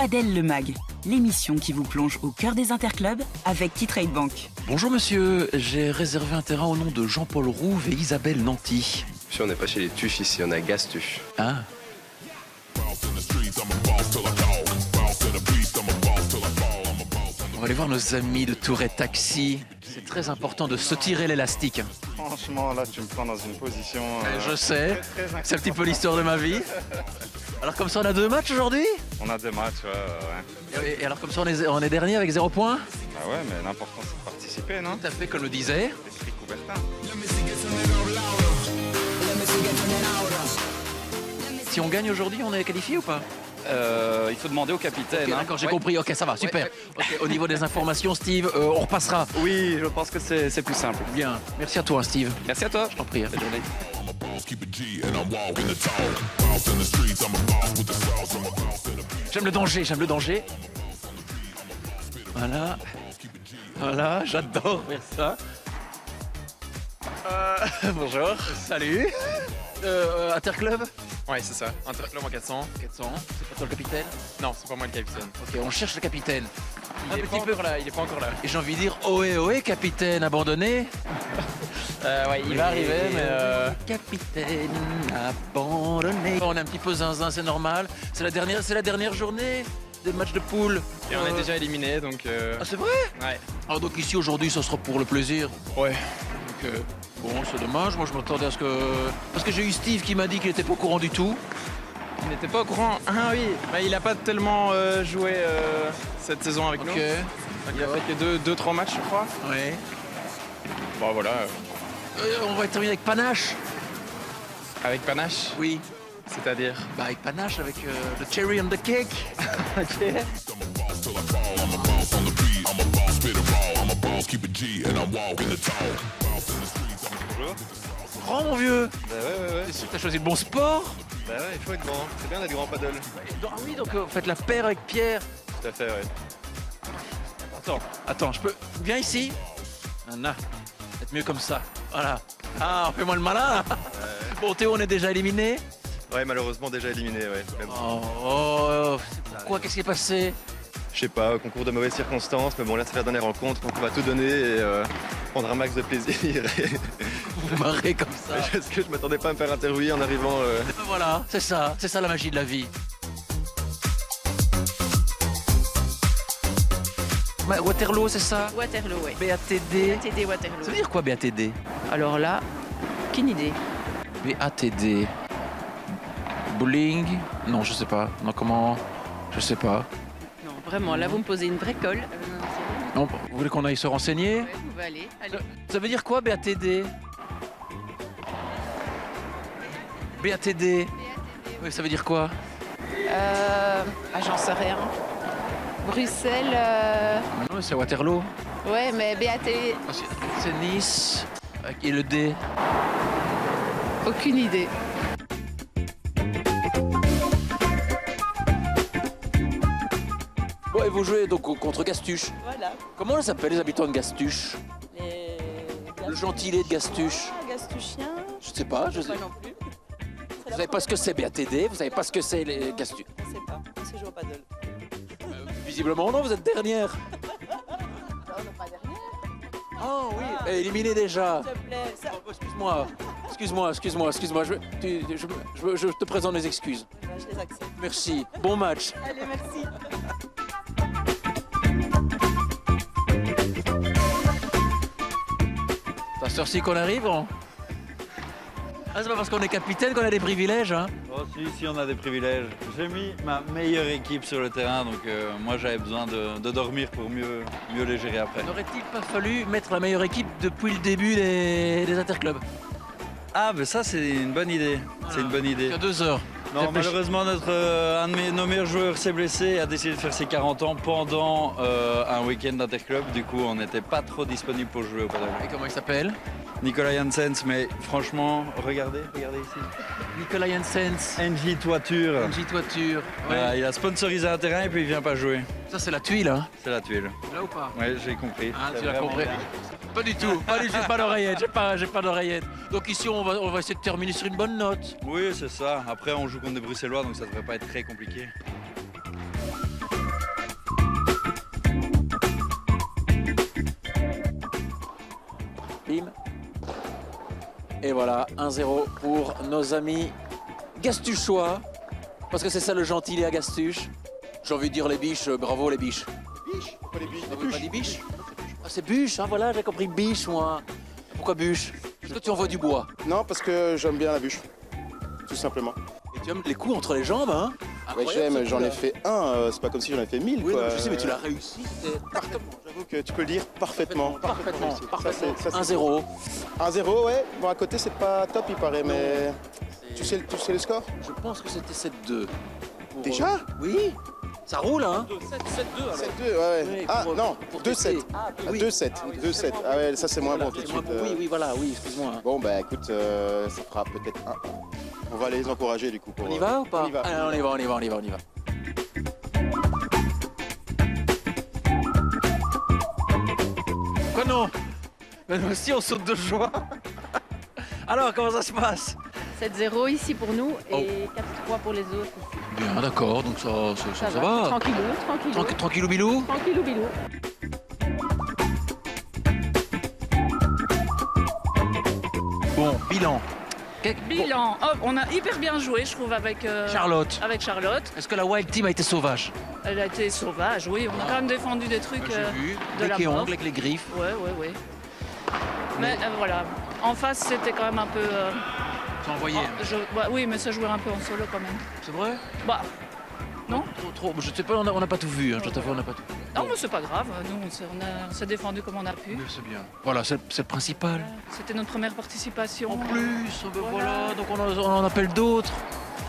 Padel le Mag, l'émission qui vous plonge au cœur des interclubs avec Keytrade Bank. Bonjour monsieur, j'ai réservé un terrain au nom de Jean-Paul Rouve et Isabelle Nanty. Monsieur, on n'est pas chez les Tuches ici, on a Gastuche. Ah. On va aller voir nos amis de Tourette Taxi. C'est très important de se tirer l'élastique. Franchement, là, tu me prends dans une position... Je sais, c'est un petit peu l'histoire de ma vie. Alors comme ça, on a 2 matchs aujourd'hui? On a 2 matchs, ouais. Et alors comme ça, on est dernier avec 0 points? Bah ouais, mais l'important, c'est de participer, non? Tout à fait, comme le disait. L'esprit Coubertin. Si on gagne aujourd'hui, on est qualifié ou pas? Il faut demander au capitaine. Okay, d'accord, j'ai compris. Ok, ça va, super. Okay, au niveau des informations, Steve, on repassera. Oui, je pense que c'est plus simple. Bien. Merci à toi, Steve. Merci à toi. Je t'en prie. Bonne journée. J'aime le danger, j'aime le danger. Voilà. Voilà, j'adore faire ça. Bonjour. Salut. Interclub? Ouais, c'est ça. Interclub en 400. 400. C'est pas toi le capitaine? Non, c'est pas moi le capitaine. Ok, on cherche le capitaine. Il est pas encore là, il est pas encore là. Et j'ai envie de dire, ohé, ohé, capitaine abandonné. Ouais, il va arriver, mais... Capitaine abandonné. On est un petit peu zinzin, c'est normal. C'est la dernière journée des matchs de poule. Et on est déjà éliminé, donc... Ah, c'est vrai? Ouais. Alors donc ici, aujourd'hui, ça sera pour le plaisir. Ouais. Donc, bon, c'est dommage. Moi, je m'attendais à ce que... Parce que j'ai eu Steve qui m'a dit qu'il n'était pas au courant du tout. Il n'était pas au courant. Ah oui, bah, il a pas tellement joué cette saison avec nous. Ok. Il a fait que 2-3 matchs, je crois. Ouais. Bon, voilà. On va terminer avec panache. Avec panache, Oui. c'est-à-dire... Bah, avec panache, avec le cherry on the cake. Ok. Bonjour. Oh mon vieux. Bah ouais. C'est sûr que t'as choisi le bon sport. Bah ouais, il faut être grand. C'est bien d'être grand paddle. Ah oui, donc vous faites la paire avec Pierre. Tout à fait, ouais. Attends, je peux... Viens ici. Anna, peut-être mieux comme ça. Voilà. Ah, fais-moi le malin. Bon, Théo, on est déjà éliminé. Ouais, malheureusement, déjà éliminé, ouais. Mais bon, Pourquoi? Qu'est-ce qui est passé? je sais pas, concours de mauvaises circonstances, mais bon, là, c'est la dernière rencontre, donc on va tout donner et prendre un max de plaisir. Vous vous marrez comme ça. Parce que je m'attendais pas à me faire interviewer en arrivant... Voilà, c'est ça la magie de la vie. Waterloo, c'est ça? Waterloo, oui. BATD. BATD Waterloo. Ça veut dire quoi, BATD? Alors là, aucune idée. BATD. Bowling? Non, je sais pas. Non, comment? Je sais pas. Non, vraiment, là, vous me posez une vraie colle. Non, vous voulez qu'on aille se renseigner? Ouais, vous pouvez aller. Allez. Ça veut dire quoi, BATD? BATD. Oui, ça veut dire quoi? J'en sais rien. Bruxelles, Non, c'est Waterloo. ouais, mais BAT, Ah, c'est Nice. Et le D. aucune idée. Ouais, vous jouez donc contre Gastuche. Voilà. Comment on s'appelle les habitants de Gastuche? Les... Le gentilé de Gastuche. Gastuchiens, Je sais pas, je sais. pas non plus. Vous savez pas ce que c'est BATD, vous savez pas ce que c'est les Gastuche. Je sais pas, on sait jouer au paddle. Visiblement non, vous êtes dernière. Non, non, pas dernière. Ah oui, éliminé déjà. S'il te plaît, ça... Excuse-moi. Je te présente mes excuses. Je les accepte. Merci. Bon match. Allez, merci. C'est à cette heure-ci qu'on arrive, hein? Ah, c'est pas parce qu'on est capitaine qu'on a des privilèges, hein? Oh si, on a des privilèges. J'ai mis ma meilleure équipe sur le terrain, donc moi j'avais besoin de dormir pour mieux les gérer après. N'aurait-il pas fallu mettre la meilleure équipe depuis le début des interclubs? Ah, ben ça c'est une bonne idée. C'est une bonne idée. Il y a 2 heures. Non, malheureusement, un de nos meilleurs joueurs s'est blessé et a décidé de faire ses 40 ans pendant un week-end d'interclub. Du coup, on n'était pas trop disponible pour jouer au paddle. Et comment il s'appelle? Nicolas Janssens, mais franchement, regardez ici. Nicolas Janssens. NJ Toiture. NJ Toiture. Voilà, il a sponsorisé un terrain et puis il vient pas jouer. Ça, c'est la tuile, hein? C'est la tuile. Là ou pas? Ouais, j'ai compris. Ah, C'est tu l'as vraiment compris. bien. Pas du tout. J'ai pas d'oreillette. J'ai pas d'oreillette. Donc ici, on va essayer de terminer sur une bonne note. Oui, c'est ça. Après, on joue contre des Bruxellois, donc ça devrait pas être très compliqué. Et voilà, 1-0 pour nos amis gastuchois. Parce que c'est ça le gentil, les Gastuche. J'ai envie de dire les biches, bravo les biches. Biche? Pourquoi les biches? On veut pas des biches? Ah, c'est bûche, hein, voilà, j'ai compris biche, moi. Pourquoi bûche? Est-ce que tu envoies du bois? Non, parce que j'aime bien la bûche. Tout simplement. Et tu aimes les coups entre les jambes, hein? Ouais, j'aime, j'en ai fait un, c'est pas comme si j'en ai fait 1000. Oui, quoi. non, je sais, mais tu l'as réussi. C'était parfaitement. J'avoue que tu peux le dire parfaitement. Parfaitement. réussi. Ça, c'est 1-0. 1-0, ouais. Bon, à côté, c'est pas top, il paraît, mais. Tu sais le score? Je pense que c'était 7-2. Pour, Déjà? Oui. Ça roule, hein? 7-2, ouais. Oui, Ah pour- non, pour 2-7. tester. Ah, oui. 2-7. Ah oui, 2-7. Ah ouais, ça c'est moins bon tout de C'est moins suite. bon. Oui, voilà, oui, excuse-moi. Bon, bah écoute, ça fera peut-être 1. On va les encourager du coup. Pour, On y va ou pas? On y va. Allez, on y va. Quoi non? Mais nous aussi on saute de joie. Alors, comment ça se passe? 7-0 ici pour nous Oh. et 4-3 pour les autres. Bien, d'accord, donc ça va. Tranquillou. Tranquillou bilou. Tranquillou bilou. Bon, bilan. Bilan, oh, on a hyper bien joué, je trouve, avec Charlotte. avec Charlotte. Est-ce que la Wild Team a été sauvage? Elle a été sauvage, oui. On a quand même défendu des trucs J'ai vu. de la Bec et mort. ongles avec les griffes. Ouais. Mais voilà, en face, c'était quand même un peu. Tu as envoyé. Oui, mais ça jouait un peu en solo quand même. C'est vrai? Bah, non. Trop. Je sais pas, on n'a pas tout vu. Hein. Je t'avoue, on n'a pas tout vu. Non, mais c'est pas grave. Nous, on s'est défendu comme on a pu. Mais c'est bien. Voilà, c'est le principal. C'était notre première participation. En plus, ben Voilà. voilà, donc on en appelle d'autres.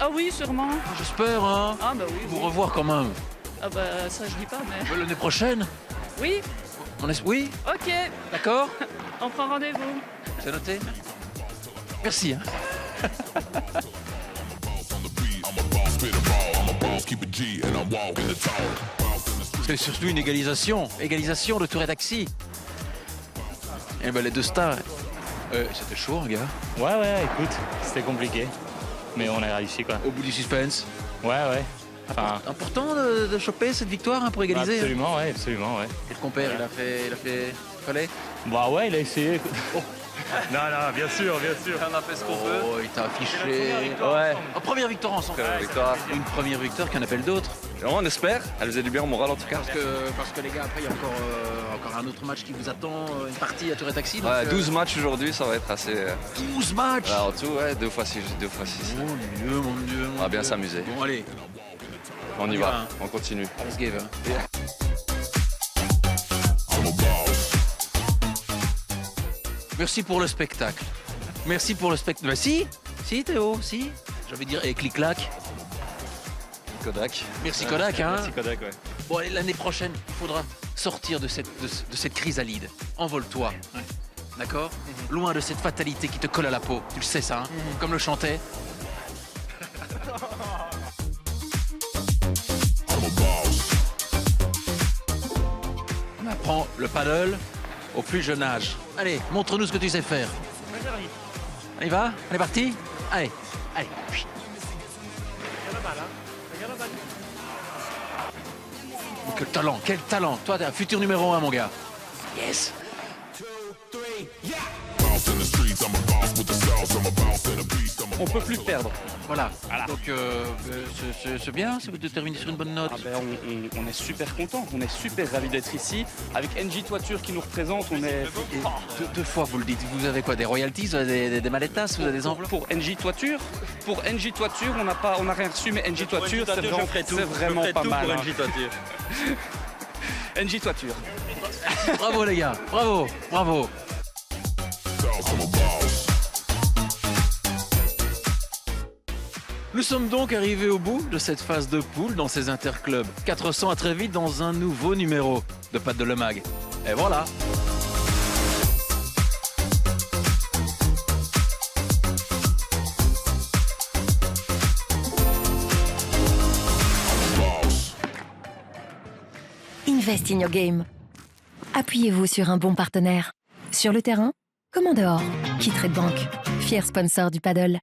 Ah oui, sûrement. J'espère, hein. Ah bah oui. Vous oui. revoir quand même. Ah bah ça, je dis pas, mais. L'année prochaine. Oui, Oui, ok. d'accord. On prend rendez-vous. C'est noté. Merci. Hein. C'est surtout une égalisation de Tour et Taxi. Et ben les deux stars. C'était chaud, hein, gars. Ouais, écoute, c'était compliqué. Mais on a réussi quoi. Au bout du suspense. Ouais. Enfin, Important de choper cette victoire hein, pour égaliser. absolument, ouais. Et le compère, il a fait. Fallait. Bah ouais, il a essayé. Non, bien sûr. On a fait ce qu'on peut. Oh, il t'a affiché. Ouais. Première victoire ensemble. Une première victoire qui en appelle d'autres. On espère, elle faisait du bien au moral en tout cas. Parce que les gars, après, il y a encore un autre match qui vous attend, une partie à Tour et Taxi. Donc, Ouais, 12 matchs aujourd'hui, ça va être assez. 12 matchs. En tout, ouais, 2 fois 6. Mon Dieu. On va bien s'amuser. Bon, allez, On y va, va, hein. on continue. let's give. Merci pour le spectacle. Bah si Théo, si. J'ai envie de dire, et clic-clac. Kodak. Merci Kodak, hein. Merci Kodak, ouais. Bon, allez, l'année prochaine, il faudra sortir de cette chrysalide. Envole-toi. D'accord? Loin de cette fatalité qui te colle à la peau. Tu le sais, ça, hein? Comme le chantait. On apprend le paddle au plus jeune âge. Allez, montre-nous ce que tu sais faire. On y va? On est parti? Allez. Quel talent. Toi, t'es un futur numéro 1, mon gars. Yes. On peut plus perdre. Voilà. Donc, c'est bien, c'est de terminer sur une bonne note. Ah ben, On est super contents, on est super ravis d'être ici. Avec NJ Toiture qui nous représente, on est. Et deux fois, vous le dites. Vous avez quoi? Des royalties? Vous avez des malletas? Vous avez des enveloppes? Pour NJ Toiture, on n'a rien reçu, mais NJ Toiture, c'est vraiment pas mal. Hein. NJ Toiture. Bravo, les gars. Bravo. Nous sommes donc arrivés au bout de cette phase de poule dans ces interclubs. 400 à très vite dans un nouveau numéro de Pat de Le Mag. Et voilà. Invest in your game. Appuyez-vous sur un bon partenaire. Sur le terrain, comme en dehors. Qui Trade Bank, fier sponsor du paddle.